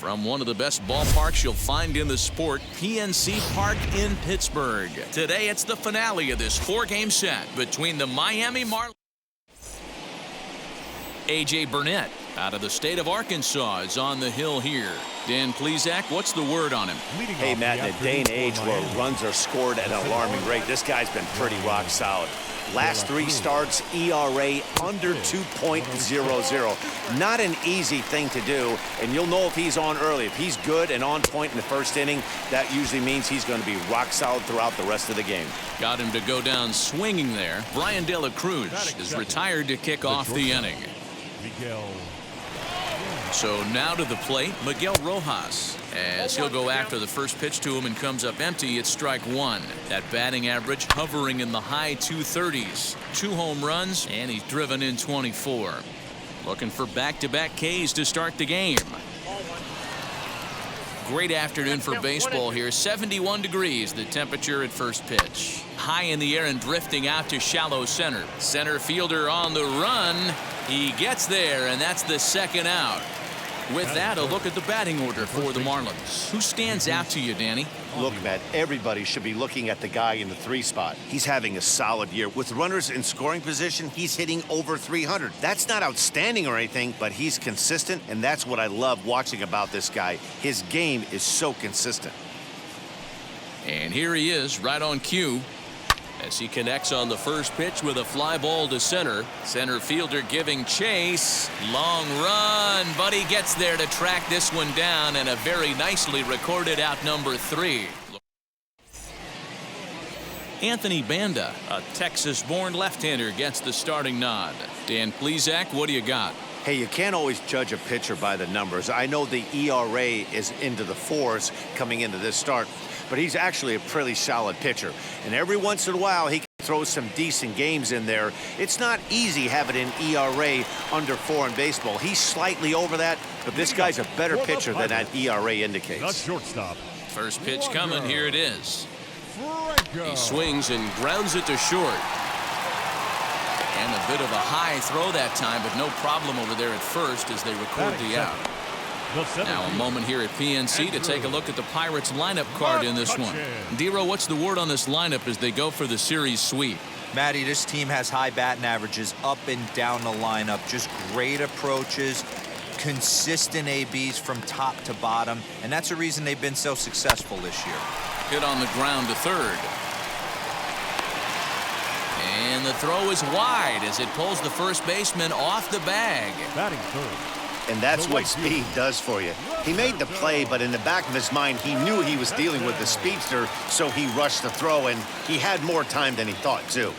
From one of the best ballparks you'll find in the sport, PNC Park in Pittsburgh. Today, it's the finale of this 4-game set between the Miami Marlins. A.J. Burnett, out of the state of Arkansas, is on the hill here. Dan Plesac, what's the word on him? Hey, Matt, in a day and age where runs are scored at an alarming rate, this guy's been pretty rock solid. Last 3 starts, ERA under 2.00. Not an easy thing to do, and you'll know if he's on early. If he's good and on point in the first inning, that usually means he's going to be rock solid throughout the rest of the game. Got him to go down swinging there. Brian De La Cruz is retired to kick off the inning. So now to the plate, Miguel Rojas, as he'll go after the first pitch to him and comes up empty. It's strike 1. That batting average hovering in the high 230s. 2 home runs, and he's driven in 24. Looking for back-to-back Ks to start the game. Great afternoon for baseball here. 71 degrees, the temperature at first pitch. High in the air and drifting out to shallow center. Center fielder on the run. He gets there, and that's the second out. With that, a look at the batting order for the Marlins. Who stands out to you, Danny? Look, Matt, everybody should be looking at the guy in the 3 spot. He's having a solid year. With runners in scoring position, he's hitting over 300. That's not outstanding or anything, but he's consistent, and that's what I love watching about this guy. His game is so consistent. And here he is, right on cue, as he connects on the first pitch with a fly ball to center. Center fielder giving chase. Long run, but he gets there to track this one down, and a very nicely recorded out number 3. Anthony Banda, a Texas-born left-hander, gets the starting nod. Dan Plesac, what do you got? Hey, you can't always judge a pitcher by the numbers. I know the ERA is into the 4s coming into this start, but he's actually a pretty solid pitcher. And every once in a while, he can throw some decent games in there. It's not easy having an ERA under 4 in baseball. He's slightly over that, but this guy's a better pitcher than that ERA indicates. The shortstop. First pitch coming, here it is. He swings and grounds it to short. And a bit of a high throw that time, but no problem over there at first as they record the out. Now a moment here at PNC to take a look at the Pirates lineup card in this one. Dero, what's the word on this lineup as they go for the series sweep? Matty, this team has high batting averages up and down the lineup. Just great approaches, consistent ABs from top to bottom, and that's the reason they've been so successful this year. Hit on the ground to third. And the throw is wide as it pulls the first baseman off the bag. Batting third. And that's what speed does for you. He made the play, but in the back of his mind, he knew he was dealing with the speedster, so he rushed the throw, and he had more time than he thought, too.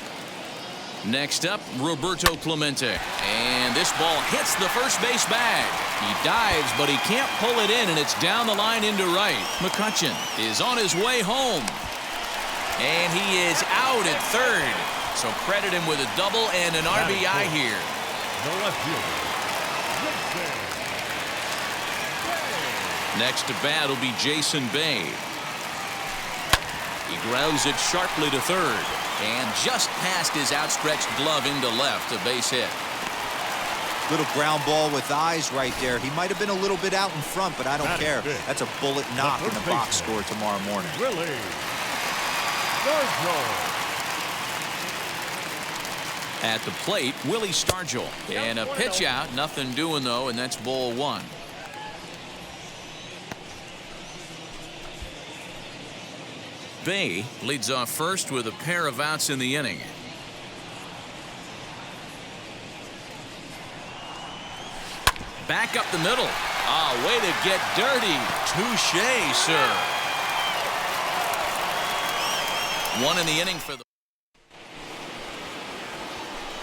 Next up, Roberto Clemente. And this ball hits the first base bag. He dives, but he can't pull it in, and it's down the line into right. McCutchen is on his way home. And he is out at third. So credit him with a double and an RBI here. The left fielder. Next to bat will be Jason Bay. He grounds it sharply to third. And just past his outstretched glove into left, a base hit. Little ground ball with eyes right there. He might have been a little bit out in front, but I don't care. That's a bullet knock in the box score tomorrow morning. Willie. At the plate, Willie Stargell. And a pitch out, nothing doing though, and that's ball 1. Bay leads off first with a pair of outs in the inning. Back up the middle. Ah, way to get dirty. Touché, sir. 1 in the inning for the.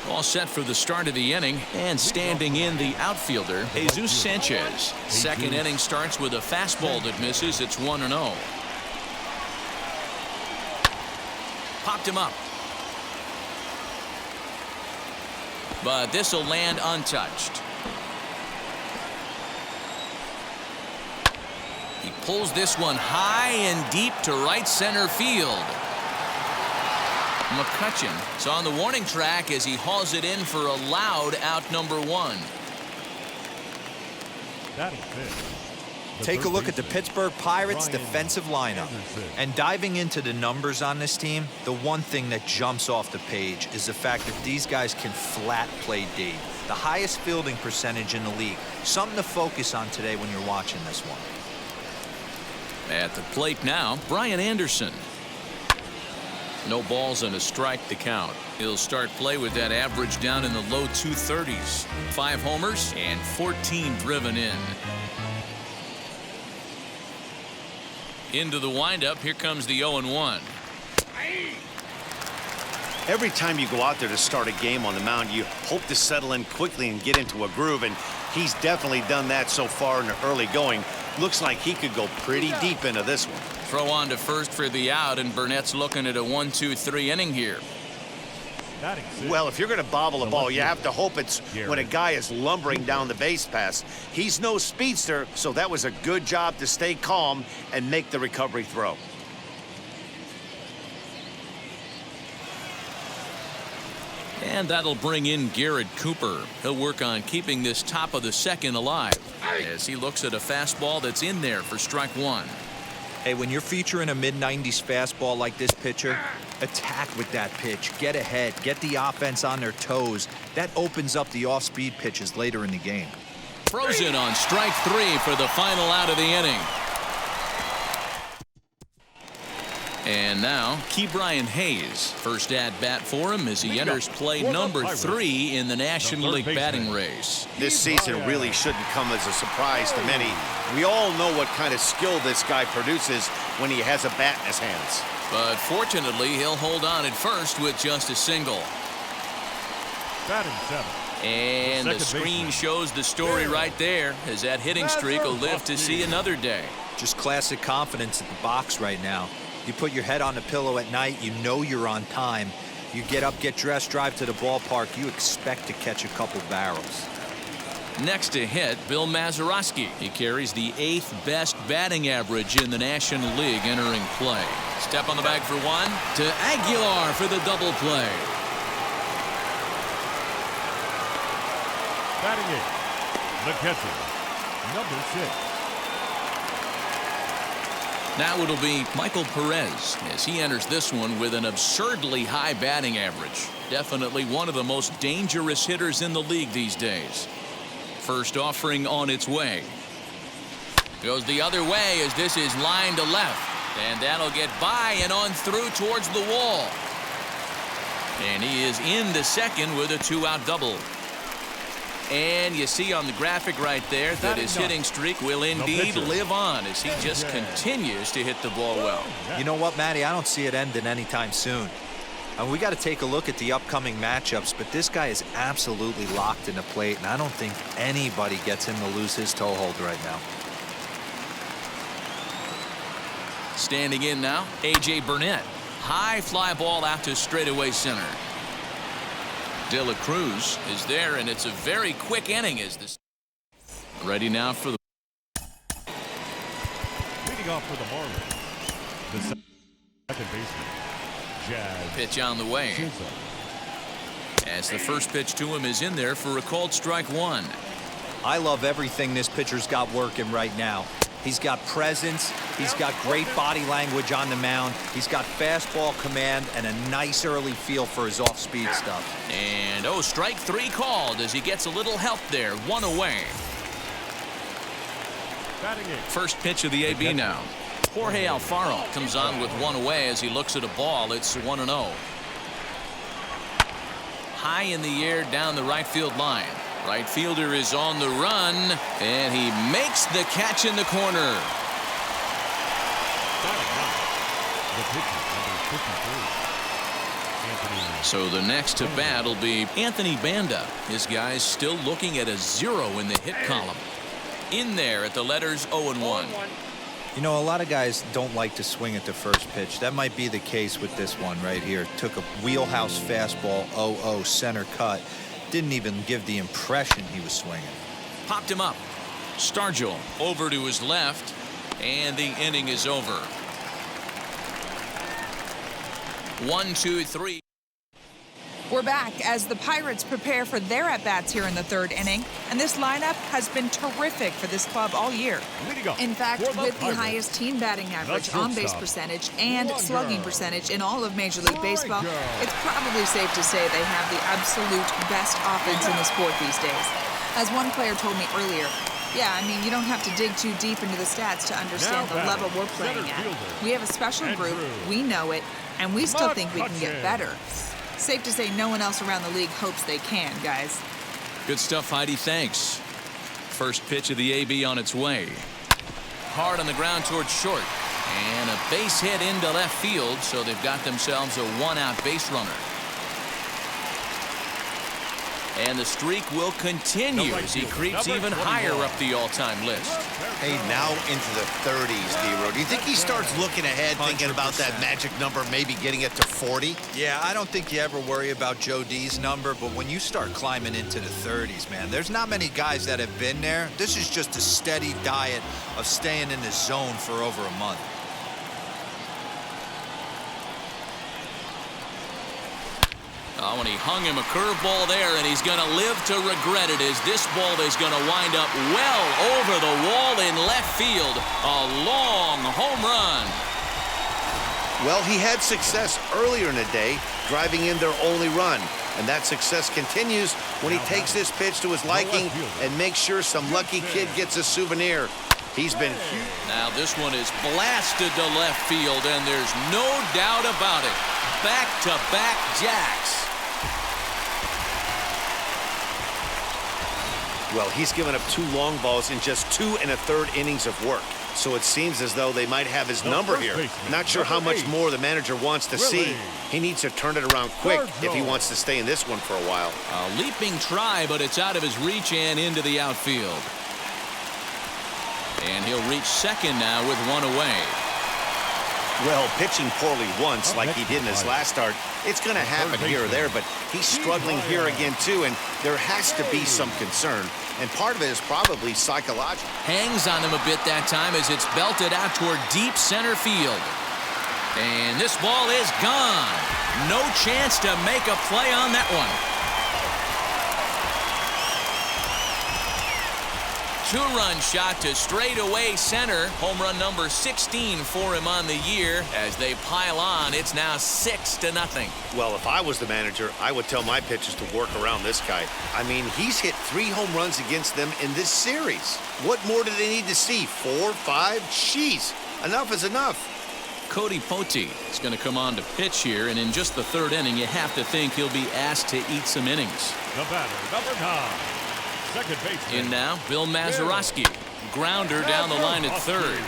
All set for the start of the inning, and standing in the outfielder, Jesus Sanchez. Second inning starts with a fastball that misses. It's 1-0. Popped him up. But this will land untouched. He pulls this one high and deep to right center field. McCutchen is on the warning track as he hauls it in for a loud out number 1. Batting fifth. Take a look at the Pittsburgh Pirates defensive lineup. And diving into the numbers on this team, the one thing that jumps off the page is the fact that these guys can flat play D. The highest fielding percentage in the league. Something to focus on today when you're watching this one. At the plate now, Brian Anderson. No balls and a strike to count. He'll start play with that average down in the low 230s. 5 homers and 14 driven in. Into the windup, here comes the 0-1. Every time you go out there to start a game on the mound, you hope to settle in quickly and get into a groove, and he's definitely done that so far in the early going. Looks like he could go pretty deep into this one. Throw on to first for the out, and Burnett's looking at a 1-2-3 inning here. Well, if you're going to bobble a ball, you have to hope it's when a guy is lumbering down the base pass. He's no speedster, so that was a good job to stay calm and make the recovery throw. And that'll bring in Garrett Cooper. He'll work on keeping this top of the second alive as he looks at a fastball that's in there for strike 1. Hey, when you're featuring a mid-90s fastball like this pitcher, attack with that pitch. Get ahead. Get the offense on their toes. That opens up the off-speed pitches later in the game. Frozen on strike 3 for the final out of the inning. And now, Ke'Bryan Hayes. First at-bat for him as he enters play number 3 in the National League batting race. This season really shouldn't come as a surprise to many. We all know what kind of skill this guy produces when he has a bat in his hands. But fortunately, he'll hold on at first with just a single. Batting 7. And the screen shows the story right there, as that hitting streak will live to see another day. Just classic confidence at the box right now. You put your head on the pillow at night, you know you're on time. You get up, get dressed, drive to the ballpark, you expect to catch a couple barrels. Next to hit, Bill Mazeroski. He carries the 8th best batting average in the National League entering play. Step on the bag for 1 to Aguilar for the double play. Batting 8, the catcher, number 6. Now it'll be Michael Perez as he enters this one with an absurdly high batting average. Definitely one of the most dangerous hitters in the league these days. First offering on its way. Goes the other way as this is line to left. And that'll get by and on through towards the wall. And he is into second with a 2-out double. And you see on the graphic right there that his hitting streak will indeed live on as he just continues to hit the ball well. You know what, Matty? I don't see it ending anytime soon. And we got to take a look at the upcoming matchups, but this guy is absolutely locked in the plate, and I don't think anybody gets him to lose his toehold right now. Standing in now, A.J. Burnett. High fly ball out to straightaway center. De La Cruz is there, and it's a very quick inning as this. Ready now for the. Leading off for the Marlins, the second baseman, Jazz. Pitch on the way. As the first pitch to him is in there for a called strike 1. I love everything this pitcher's got working right now. He's got presence. He's got great body language on the mound. He's got fastball command and a nice early feel for his off-speed stuff. And strike 3 called as he gets a little help there. 1 away. First pitch of the AB now. Jorge Alfaro comes on with 1 away as he looks at a ball. It's 1-0. High in the air down the right field line. Right fielder is on the run, and he makes the catch in the corner. So the next to bat will be Anthony Banda. His guys still looking at a 0 in the hit column. In there at the letters 0-1. You know, a lot of guys don't like to swing at the first pitch. That might be the case with this one right here. Took a wheelhouse fastball, 0-0, center cut. Didn't even give the impression he was swinging. Popped him up. Stargell over to his left, and the inning is over. 1, 2, 3. We're back as the Pirates prepare for their at-bats here in the third inning, and this lineup has been terrific for this club all year. In fact, with the highest team batting average, on-base percentage, and slugging percentage in all of Major League Baseball, it's probably safe to say they have the absolute best offense in the sport these days. As one player told me earlier, yeah, I mean, you don't have to dig too deep into the stats to understand the level we're playing at. We have a special group, we know it, and we still think we can get better. Safe to say no one else around the league hopes they can, guys. Good stuff, Heidi. Thanks. First pitch of the AB on its way. Hard on the ground towards short. And a base hit into left field, so they've got themselves a one-out base runner. And the streak will continue as he creeps even higher up the all-time list. Hey, now into the 30s, D-Row. Do you think he starts looking ahead, thinking about that magic number, maybe getting it to 40? Yeah, I don't think you ever worry about Joe D's number, but when you start climbing into the 30s, man, there's not many guys that have been there. This is just a steady diet of staying in the zone for over a month. Oh, and he hung him a curveball there, and he's going to live to regret it as this ball is going to wind up well over the wall in left field. A long home run. Well, he had success earlier in the day, driving in their only run. And that success continues when he takes this pitch to his liking and makes sure some lucky kid gets a souvenir. He's been huge. Now this one is blasted to left field, and there's no doubt about it. Back-to-back jacks. Well, he's given up 2 long balls in just 2 1/3 innings of work. So it seems as though they might have his number here. Not sure how much more the manager wants to see. He needs to turn it around quick if he wants to stay in this one for a while. A leaping try, but it's out of his reach and into the outfield. And he'll reach second now with one away. Well, pitching poorly once like he did in his last start, it's going to happen here or there, but he's struggling here again too, and there has to be some concern. And part of it is probably psychological. Hangs on him a bit that time as it's belted out toward deep center field. And this ball is gone. No chance to make a play on that one. 2-run shot to straightaway center. Home run number 16 for him on the year. As they pile on, it's now 6-0. Well, if I was the manager, I would tell my pitchers to work around this guy. I mean, he's hit 3 home runs against them in this series. What more do they need to see? 4, 5? Jeez, enough is enough. Cody Poti is going to come on to pitch here, and in just the 3rd inning, you have to think he'll be asked to eat some innings. The batter, number 9. Second baseman. In now, Bill Mazeroski. Grounder down the line at 3rd.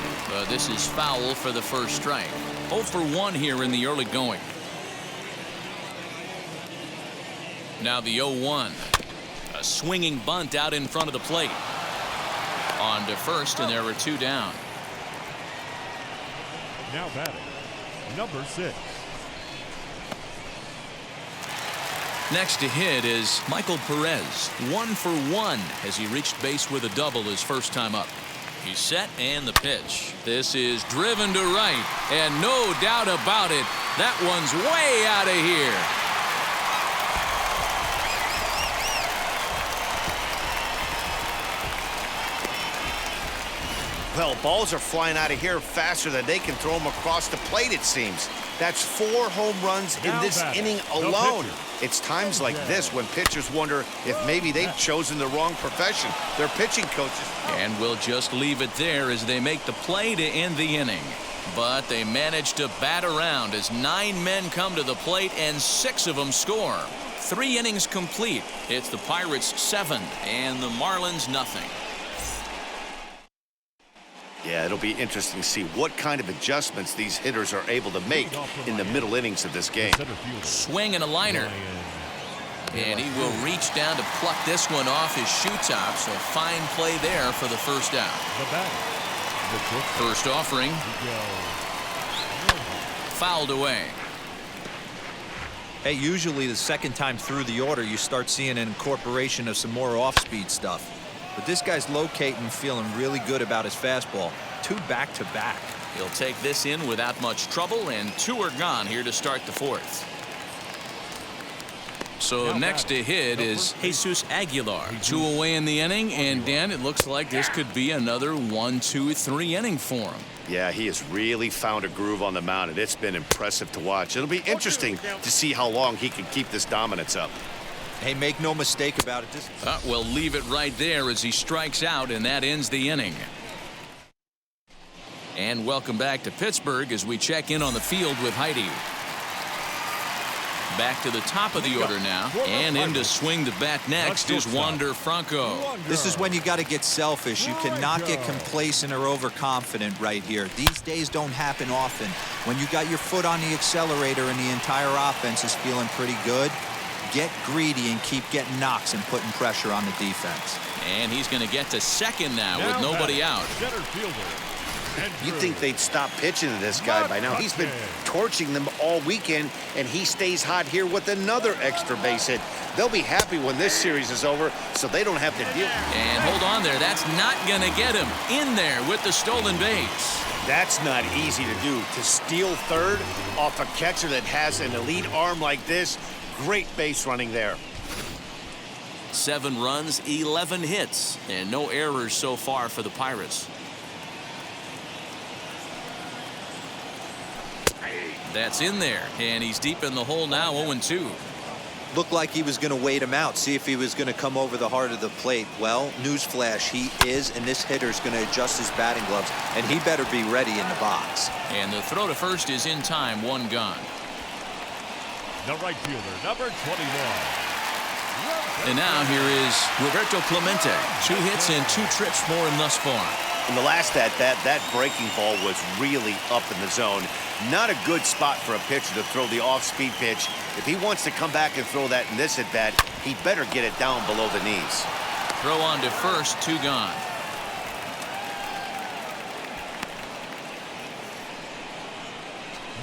This is foul for the first strike. 0 for 1 here in the early going. Now the 0-1. A swinging bunt out in front of the plate. On to first, and there are 2 down. Now batting, number 6. Next to hit is Michael Perez. 1 for 1 as he reached base with a double his first time up. He's set and the pitch. This is driven to right, and no doubt about it, that one's way out of here. Well, balls are flying out of here faster than they can throw them across the plate, it seems. That's 4 home runs in this inning alone. It's times like this when pitchers wonder if maybe they've chosen the wrong profession. They're pitching coaches. And we'll just leave it there as they make the play to end the inning. But they manage to bat around as 9 men come to the plate and 6 of them score. 3 innings complete. It's the Pirates 7 and the Marlins nothing. Yeah, it'll be interesting to see what kind of adjustments these hitters are able to make in the middle innings of this game. Swing and a liner. And he will reach down to pluck this one off his shoe top, so fine play there for the first out. First offering. Fouled away. Hey, usually the second time through the order, you start seeing an incorporation of some more off-speed stuff. But this guy's locating, feeling really good about his fastball. 2 back-to-back. He'll take this in without much trouble, and 2 are gone here to start the 4th. So next to hit is Jesus Aguilar. 2 away in the inning, and Dan, it looks like this could be another 1-2-3 inning for him. Yeah, he has really found a groove on the mound, and it's been impressive to watch. It'll be interesting to see how long he can keep this dominance up. Hey, make no mistake about it. We'll leave it right there as he strikes out, and that ends the inning. And welcome back to Pittsburgh as we check in on the field with Heidi. Back to the top of the order now, and in to swing the bat next is Wander Franco. This is when you got to get selfish. You cannot get complacent or overconfident right here. These days don't happen often. When you got your foot on the accelerator and the entire offense is feeling pretty good, get greedy and keep getting knocks and putting pressure on the defense. And he's going to get to second now with nobody out. Center fielder. You'd think they'd stop pitching to this guy by now. He's been torching them all weekend, and he stays hot here with another extra base hit. They'll be happy when this series is over, so they don't have to deal. And hold on there. That's not going to get him in there with the stolen base. That's not easy to do. To steal third off a catcher that has an elite arm like this, great base running there. 7 runs, 11 hits, and no errors so far for the Pirates. That's in there, and he's deep in the hole now, 0-2. Looked like he was going to wait him out, see if he was going to come over the heart of the plate. Well, newsflash, he is, and this hitter's going to adjust his batting gloves, and he better be ready in the box. And the throw to first is in time, 1 gone. The right fielder, number 21. And now here is Roberto Clemente. 2 hits and 2 trips for him thus far. In the last at-bat, that breaking ball was really up in the zone. Not a good spot for a pitcher to throw the off-speed pitch. If he wants to come back and throw that in this at-bat, he better get it down below the knees. Throw on to first, 2 gone.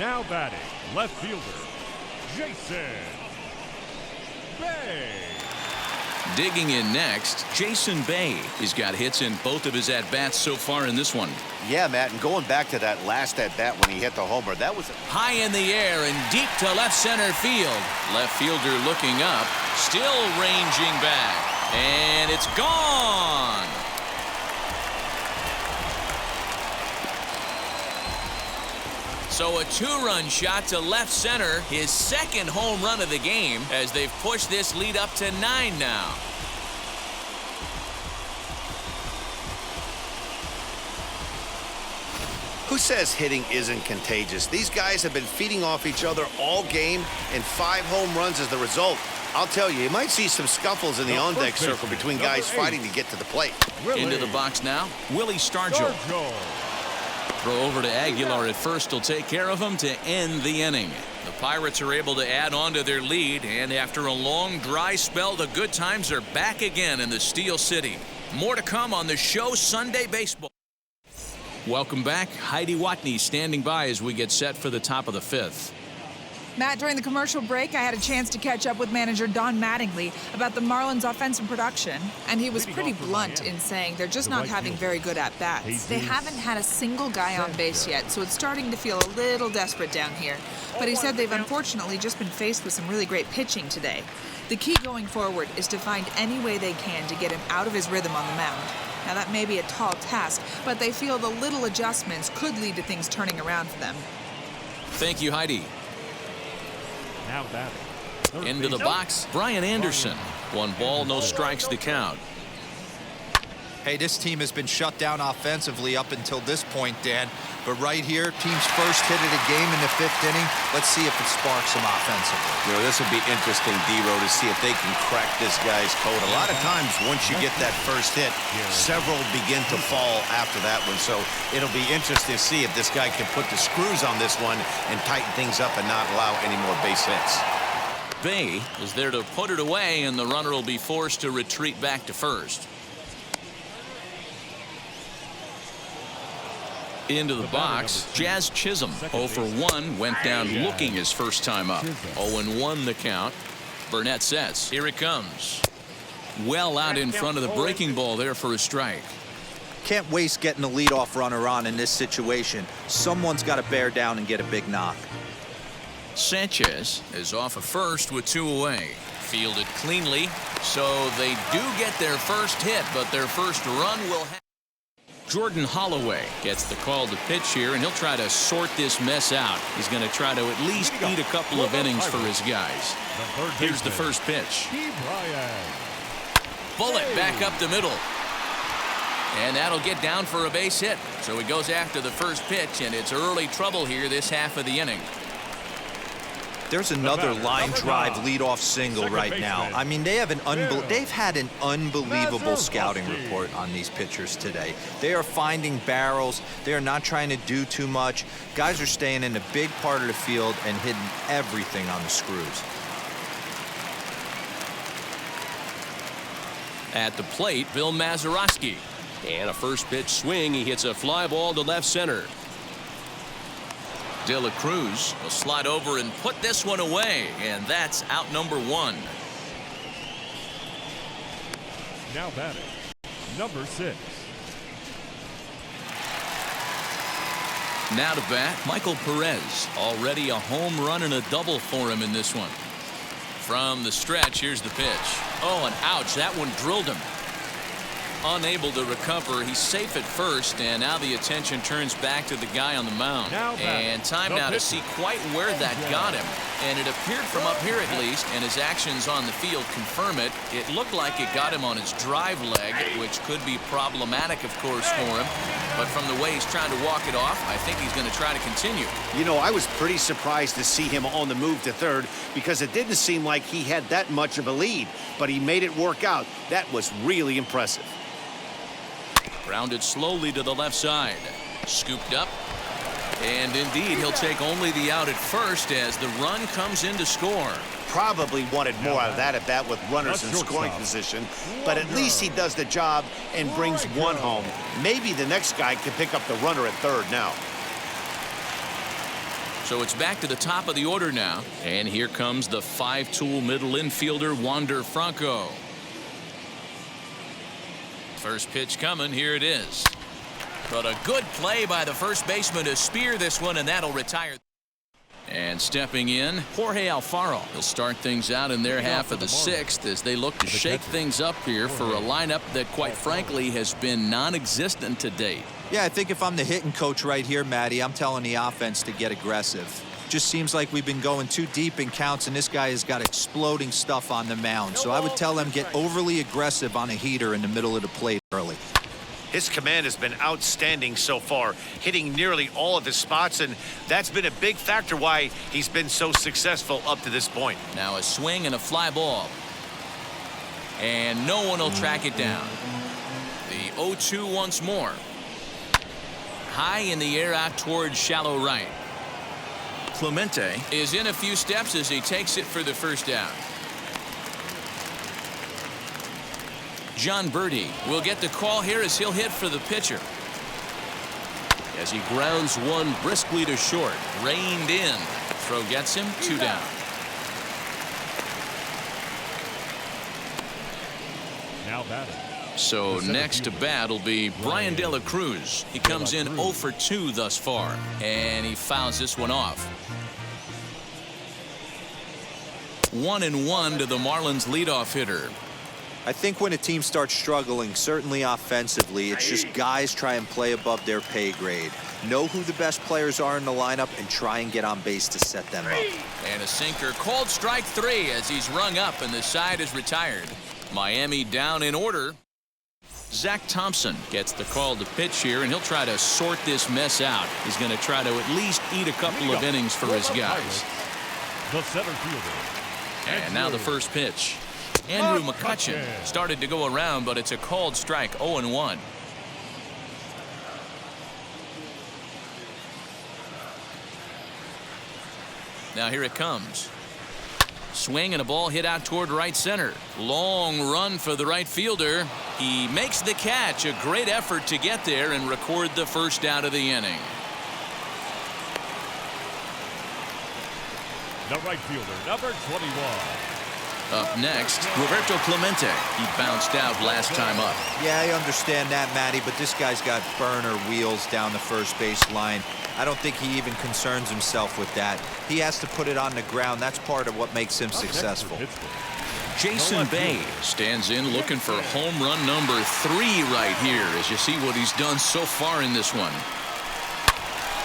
Now batting, left fielder, Jason Bay. Digging in next, Jason Bay. He's got hits in both of his at-bats so far in this one. Yeah, Matt, and going back to that last at-bat when he hit the homer, that was high in the air and deep to left center field. Left fielder looking up, still ranging back, and it's gone. So a 2-run shot to left center, his second home run of the game, as they've pushed this lead up to 9 now. Who says hitting isn't contagious? These guys have been feeding off each other all game, and 5 home runs as the result. I'll tell you might see some scuffles in the on-deck circle between guys fighting to get to the plate. Into the box now, Willie Stargell. Throw over to Aguilar at first will take care of him to end the inning. The Pirates are able to add on to their lead, and after a long dry spell, the good times are back again in the Steel City. More to come on the show Sunday Baseball. Welcome back. Heidi Watney standing by as we get set for the top of the 5th. Matt, during the commercial break, I had a chance to catch up with manager Don Mattingly about the Marlins' offensive production, and he was pretty blunt in saying they're just not having very good at-bats. They haven't had a single guy on base yet, so it's starting to feel a little desperate down here. But he said they've unfortunately just been faced with some really great pitching today. The key going forward is to find any way they can to get him out of his rhythm on the mound. Now, that may be a tall task, but they feel the little adjustments could lead to things turning around for them. Thank you, Heidi. Now batting. Into the box, Brian Anderson. 1 ball, no strikes to count. Hey, this team has been shut down offensively up until this point, Dan. But right here, team's first hit of the game in the 5th inning. Let's see if it sparks them offensively. You know, this will be interesting, D-Row, to see if they can crack this guy's code. A lot of times, once you get that first hit, several begin to fall after that one. So it'll be interesting to see if this guy can put the screws on this one and tighten things up and not allow any more base hits. Bay is there to put it away, and the runner will be forced to retreat back to first. Into the box, Jazz Chisholm. 0 for 1, went down looking his first time up. 0-1 the count. Burnett sets. Here it comes. Well out in front of the breaking ball there for a strike. Can't waste getting the leadoff runner on in this situation. Someone's got to bear down and get a big knock. Sanchez is off of first with 2 away. Fielded cleanly, so they do get their first hit, but their first run will have. Jordan Holloway gets the call to pitch here, and he'll try to sort this mess out. He's going to try to at least eat a couple of innings for his guys. Here's the first pitch. Bullet back up the middle. And that'll get down for a base hit. So he goes after the first pitch, and it's early trouble here this half of the inning. There's another line drive leadoff single right now. I mean, they've had an unbelievable scouting report on these pitchers today. They are finding barrels. They are not trying to do too much. Guys are staying in a big part of the field and hitting everything on the screws. At the plate, Bill Mazeroski. And a first pitch swing. He hits a fly ball to left center. De La Cruz will slide over and put this one away, and that's out number one. Now batting, number 6. Now to bat, Michael Perez. Already a home run and a double for him in this one. From the stretch, here's the pitch. Oh, and ouch, that one drilled him. Unable to recover. He's safe at first, and now the attention turns back to the guy on the mound. And time now to see quite where that got him. And it appeared from up here at least, and his actions on the field confirm it. It looked like it got him on his drive leg, which could be problematic, of course, for him. But from the way he's trying to walk it off, I think he's going to try to continue. You know, I was pretty surprised to see him on the move to third because it didn't seem like he had that much of a lead. But he made it work out. That was really impressive. Grounded slowly to the left side. Scooped up. And indeed, he'll take only the out at first as the run comes in to score. Probably wanted more out of that at bat with runners in scoring position, but at least he does the job and brings one home. Maybe the next guy can pick up the runner at third now. So it's back to the top of the order now. And here comes the 5-tool middle infielder, Wander Franco. First pitch coming. Here it is. But a good play by the first baseman to spear this one, and that'll retire. And stepping in, Jorge Alfaro. He'll start things out in their half of the 6th as they look to shake things up here for a lineup that, quite frankly, has been non-existent to date. Yeah, I think if I'm the hitting coach right here, Matty, I'm telling the offense to get aggressive. Just seems like we've been going too deep in counts, and this guy has got exploding stuff on the mound. So I would tell them get overly aggressive on a heater in the middle of the plate early. His command has been outstanding so far, hitting nearly all of his spots, and that's been a big factor why he's been so successful up to this point. Now a swing and a fly ball. And no one will track it down. The 0-2 once more. High in the air out towards shallow right. Clemente is in a few steps as he takes it for the first down. John Birdie will get the call here as he'll hit for the pitcher. As he grounds one briskly to short. Reined in. Throw gets him. 2 down. Now batting. So next to bat will be Brian De La Cruz. He comes in 0 for 2 thus far, and he fouls this one off. 1-1 to the Marlins leadoff hitter. I think when a team starts struggling, certainly offensively, it's just guys try and play above their pay grade. Know who the best players are in the lineup and try and get on base to set them up. And a sinker, called strike 3 as he's rung up and the side is retired. Miami down in order. Zach Thompson gets the call to pitch here, and he'll try to sort this mess out. He's going to try to at least eat a couple of innings for his guys. The center fielder. And now the first pitch. Andrew McCutchen started to go around, but it's a called strike. 0-1. Now here it comes. Swing and a ball hit out toward right center. Long run for the right fielder. He makes the catch. A great effort to get there and record the first out of the inning. The right fielder, number 21. Up next, Roberto Clemente. He bounced out last time up. Yeah, I understand that, Matty, but this guy's got burner wheels down the first base line. I don't think he even concerns himself with that. He has to put it on the ground. That's part of what makes him successful. Jason Bay stands in looking for home run number 3 right here as you see what he's done so far in this one.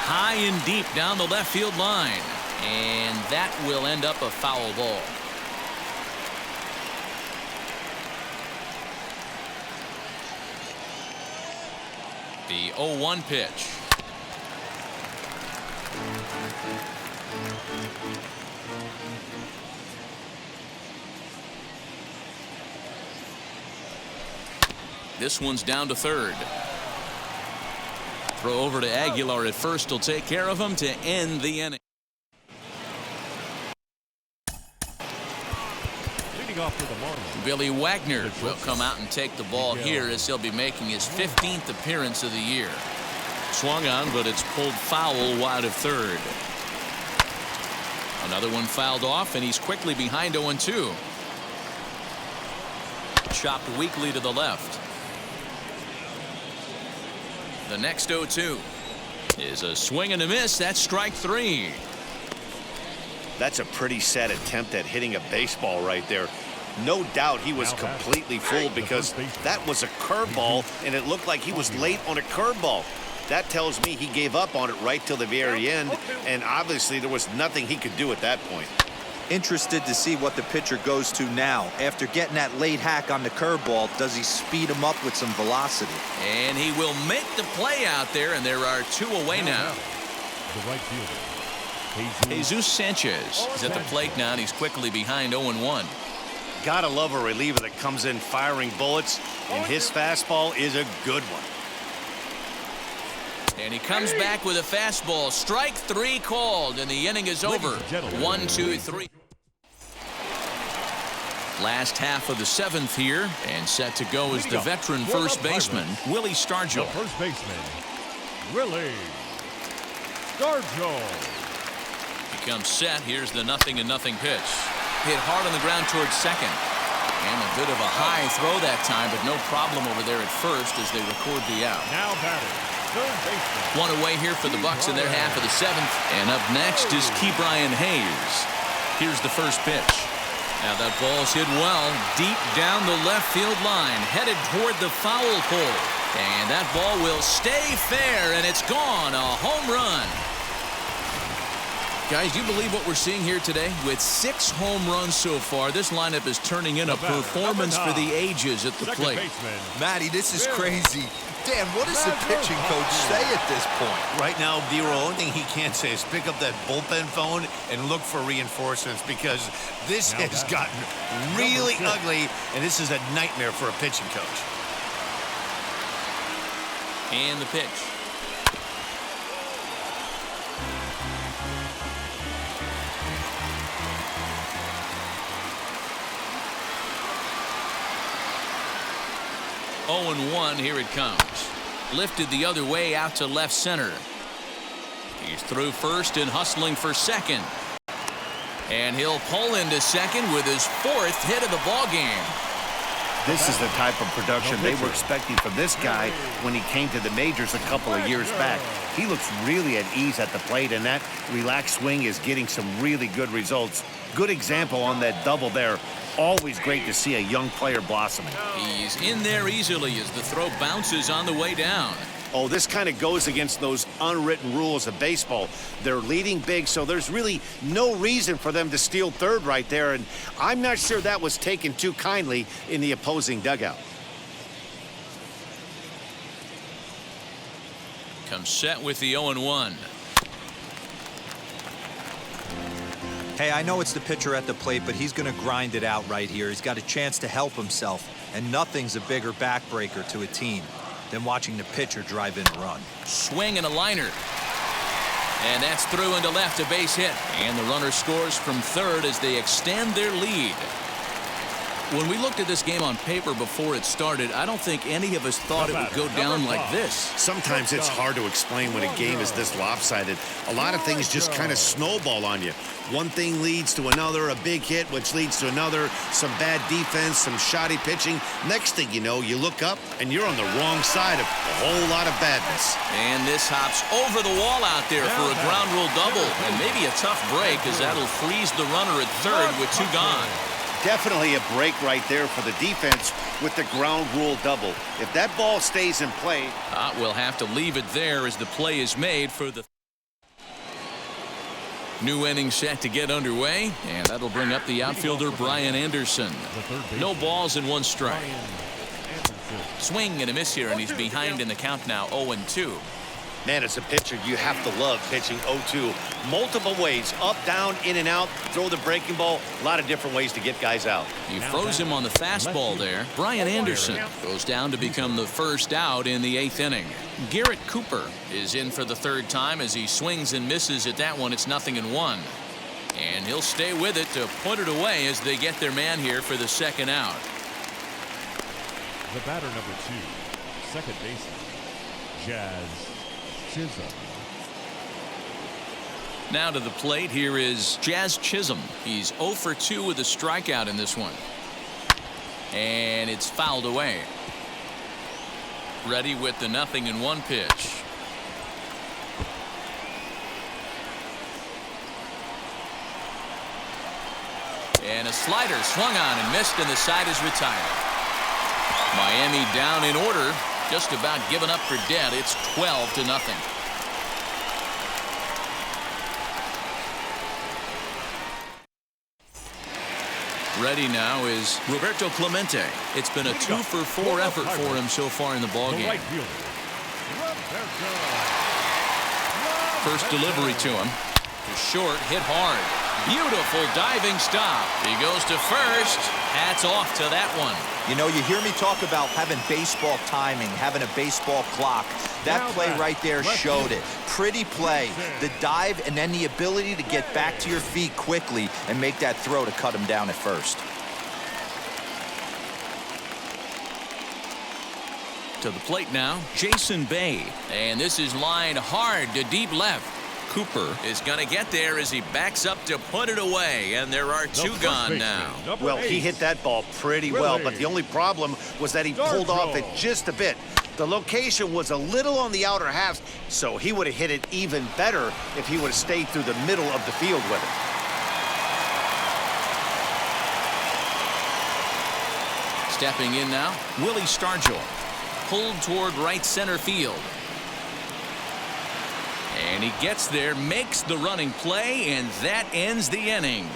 High and deep down the left field line, and that will end up a foul ball. The 0-1 pitch. This one's down to third. Throw over to Aguilar at first will take care of him to end the inning. Leading off for the Marlins, Billy Wagner will come out and take the ball here as he'll be making his 15th appearance of the year. Swung on, but it's pulled foul wide of third. Another one fouled off, and he's quickly behind 0-2. Chopped weakly to the left. The next 0-2 is a swing and a miss. That's strike 3. That's a pretty sad attempt at hitting a baseball right there. No doubt he was completely fooled because that was a curveball, and it looked like he was late on a curveball. That tells me he gave up on it right till the very end, and obviously there was nothing he could do at that point. Interested to see what the pitcher goes to now. After getting that late hack on the curveball, does he speed him up with some velocity? And he will make the play out there, and there are 2 away now. the right fielder, Jesus Sanchez is at the plate now, and he's quickly behind 0-1. Gotta love a reliever that comes in firing bullets, and his fastball is a good one. And he comes back with a fastball. Strike 3 called, and the inning is over. 1, 2, 3. Last half of the 7th here, and set to go is the veteran first baseman, Willie Stargell. First baseman, Willie Stargell. He comes set. Here's the 0-0 pitch. Hit hard on the ground towards second. And a bit of a high throw that time, but no problem over there at first as they record the out. Now batting, third baseman. One away here for the Bucks in their half of the 7th. And up next is Ke'Bryan Hayes. Here's the first pitch. Now that ball's hit well, deep down the left field line, headed toward the foul pole. And that ball will stay fair, and it's gone. A home run. Guys, do you believe what we're seeing here today? With 6 home runs so far, this lineup is turning in a performance for the ages at the plate. Matty, this is crazy. Dan, what does the pitching coach say at this point? Right now, the only thing he can't say is pick up that bullpen phone and look for reinforcements, because this has gotten really ugly, and this is a nightmare for a pitching coach. And the pitch. Oh, and 1, here it comes. Lifted the other way out to left center. He's through first and hustling for second. And he'll pull into second with his 4th hit of the ball game. This is the type of production they were expecting from this guy when he came to the majors a couple of years back. He looks really at ease at the plate, and that relaxed swing is getting some really good results. Good example on that double there. Always great to see a young player blossoming. He's in there easily as the throw bounces on the way down. Oh, this kind of goes against those unwritten rules of baseball. They're leading big, so there's really no reason for them to steal third right there, and I'm not sure that was taken too kindly in the opposing dugout. Comes set with the 0-1. Hey, I know it's the pitcher at the plate, but he's going to grind it out right here. He's got a chance to help himself, and nothing's a bigger backbreaker to a team than watching the pitcher drive in a run. Swing and a liner. And that's through into left, a base hit. And the runner scores from third as they extend their lead. When we looked at this game on paper before it started, I don't think any of us thought it would go down like this. Sometimes it's hard to explain when a game is this lopsided. A lot of things just kind of snowball on you. One thing leads to another, a big hit, which leads to another, some bad defense, some shoddy pitching. Next thing you know, you look up and you're on the wrong side of a whole lot of badness. And this hops over the wall out there for a ground rule double. And maybe a tough break, as that'll freeze the runner at third with 2 gone. Definitely a break right there for the defense with the ground rule double. If that ball stays in play. We'll have to leave it there as the play is made for the new inning set to get underway, and that'll bring up the outfielder Brian Anderson. No balls and 1 strike. Swing and a miss here, and he's behind in the count now, 0-2. Man, as a pitcher, you have to love pitching 0-2. Multiple ways, up, down, in and out, throw the breaking ball. A lot of different ways to get guys out. He froze him on the fastball there. Brian Anderson goes down to become the first out in the 8th inning. Garrett Cooper is in for the 3rd time as he swings and misses at that one. It's 0-1. And he'll stay with it to put it away as they get their man here for the 2nd out. The batter number 2, second baseman, Jazz Chisholm. Now to the plate, here is Jazz Chisholm. He's 0 for 2 with a strikeout in this one. And it's fouled away. Ready with the 0-1 pitch. And a slider swung on and missed, and the side is retired. Miami down in order, just about given up for dead. It's 12-0. Ready now is Roberto Clemente. It's been a 2 for 4 effort for him so far in the ballgame. First delivery to him. To short, hit hard. Beautiful diving stop. He goes to first. Hats off to that one. You know, you hear me talk about having baseball timing, having a baseball clock. That play right there showed it. Pretty play. The dive and then the ability to get back to your feet quickly and make that throw to cut him down at first. To the plate now, Jason Bay. And this is lined hard to deep left. Cooper is going to get there as he backs up to put it away, and there are 2 gone now. Well, he hit that ball pretty well, but the only problem was that he pulled off it just a bit. The location was a little on the outer half, so he would have hit it even better if he would have stayed through the middle of the field with it. Stepping in now, Willie Stargell. Pulled toward right center field. And he gets there, makes the running play, and that ends the inning.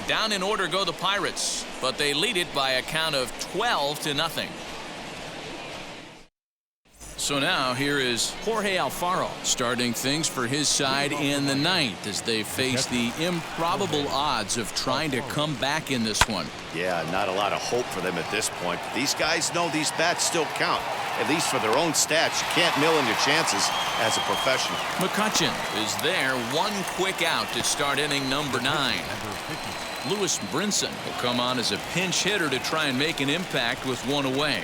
Down in order go the Pirates, but they lead it by a count of 12-0. So now here is Jorge Alfaro starting things for his side in the 9th as they face the improbable odds of trying to come back in this one. Yeah, not a lot of hope for them at this point. These guys know these bats still count, at least for their own stats. You can't mill in your chances as a professional. McCutchen is there, 1 quick out to start inning number 9. Lewis Brinson will come on as a pinch hitter to try and make an impact with 1 away.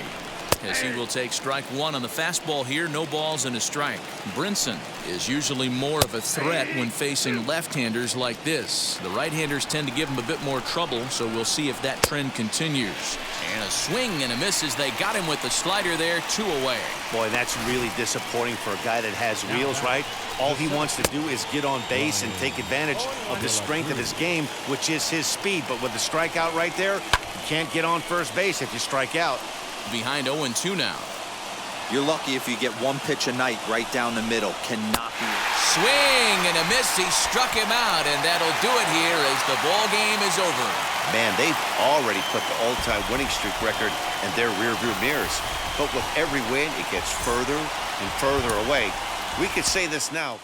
As he will take strike 1 on the fastball here, no balls and a strike. Brinson is usually more of a threat when facing left-handers like this. The right-handers tend to give him a bit more trouble, so we'll see if that trend continues. And a swing and a miss as they got him with the slider there, 2 away. Boy, that's really disappointing for a guy that has wheels, right? All he wants to do is get on base and take advantage of the strength of his game, which is his speed. But with the strikeout right there, you can't get on first base if you strike out. Behind 0-2 now. You're lucky if you get 1 pitch a night right down the middle. Cannot be. Swing and a miss. He struck him out, and that'll do it here as the ball game is over. Man, they've already put the all-time winning streak record in their rearview mirrors. But with every win, it gets further and further away. We could say this now.